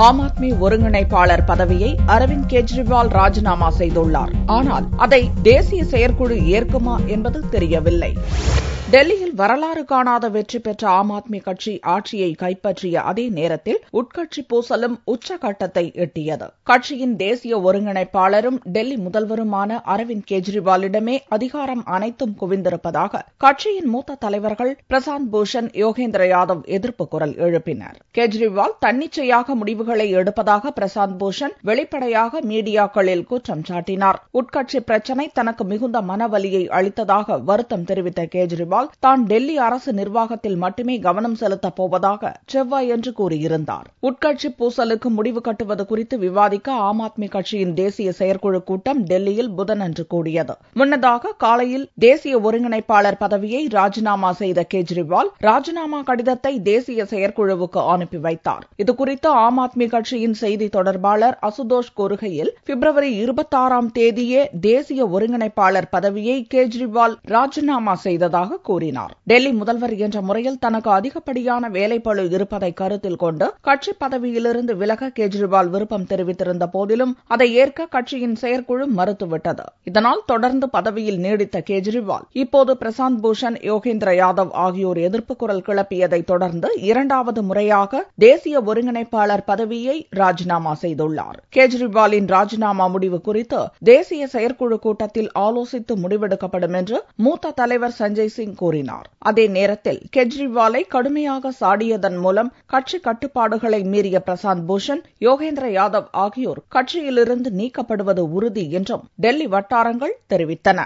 ஆம் ஆத்மி ஒருங்கிணைப்பாளர் பதவியை அரவிந்த் கெஜ்ரிவால் ராஜினாமா செய்துள்ளார். ஆனால் அதை தேசிய செயற்குழு ஏற்குமா என்பது தெரியவில்லை. டெல்லியில் வரலாறு காணாத வெற்றி பெற்ற ஆம் ஆத்மி கட்சி ஆட்சியை கைப்பற்றிய அதே நேரத்தில் உட்கட்சி பூசலும் உச்சகட்டத்தை எட்டியது. கட்சியின் தேசிய ஒருங்கிணைப்பாளரும் டெல்லி முதல்வருமான அரவிந்த் கெஜ்ரிவாலிடமே அதிகாரம் அனைத்தும் குவிந்திருப்பதாக கட்சியின் மூத்த தலைவர்கள் பிரசாந்த் பூஷன், யோகேந்திர யாதவ் எதிர்ப்பு குரல் எழுப்பினர். கெஜ்ரிவால் தன்னிச்சையாக முடிவுகளை எடுப்பதாக பிரசாந்த் பூஷன் வெளிப்படையாக மீடியாக்களில் குற்றம் சாட்டினார். உட்கட்சி பிரச்சினை தனக்கு மிகுந்த மனவலியை அளித்ததாக வருத்தம் தெரிவித்த கெஜ்ரிவால் தான் டெல்லி அரசு நிர்வாகத்தில் மட்டுமே கவனம் செலுத்தப் போவதாக செவ்வாயன்று கூறியிருந்தார். உட்கட்சி பூசலுக்கு முடிவு கட்டுவது குறித்து விவாதிக்க ஆம் ஆத்மி கட்சியின் தேசிய செயற்குழு கூட்டம் டெல்லியில் புதனன்று கூடியது. முன்னதாக காலையில் தேசிய ஒருங்கிணைப்பாளர் பதவியை ராஜினாமா செய்த கெஜ்ரிவால் ராஜினாமா கடிதத்தை தேசிய செயற்குழுவுக்கு அனுப்பி வைத்தார். இதுகுறித்து ஆம் ஆத்மி கட்சியின் செய்தி தொடர்பாளர் அசுதோஷ் கூறுகையில், பிப்ரவரி 26ஆம் தேதியே தேசிய ஒருங்கிணைப்பாளர் பதவியை கெஜ்ரிவால் ராஜினாமா செய்ததாக கூறினார். டெல்லி முதல்வர் என்ற முறையில் தனக்கு அதிகப்படியான வேலைப்பளு இருப்பதை கருத்தில் கொண்டு கட்சி பதவியிலிருந்து விலக கெஜ்ரிவால் விருப்பம் தெரிவித்திருந்த போதிலும் அதை ஏற்க கட்சியின் செயற்குழு மறுத்துவிட்டது. இதனால் தொடர்ந்து பதவியில் நீடித்த கெஜ்ரிவால் இப்போது பிரசாந்த் பூஷன், யோகேந்திர யாதவ் ஆகியோர் எதிர்ப்பு குரல் கிளப்பியதை தொடர்ந்து இரண்டாவது முறையாக தேசிய ஒருங்கிணைப்பாளர் பதவியை ராஜினாமா செய்துள்ளார். கெஜ்ரிவாலின் ராஜினாமா முடிவு குறித்து தேசிய செயற்குழு கூட்டத்தில் ஆலோசித்து முடிவெடுக்கப்படும் என்று மூத்த தலைவர் சஞ்சய் சிங் கூறினார். அதே நேரத்தில் கெஜ்ரிவாலை கடுமையாக சாடியதன் மூலம் கட்சி கட்டுப்பாடுகளை மீறிய பிரசாந்த் பூஷன், யோகேந்திர யாதவ் ஆகியோர் கட்சியிலிருந்து நீக்கப்படுவது உறுதி என்றும் டெல்லி வட்டாரங்கள் தெரிவித்தன.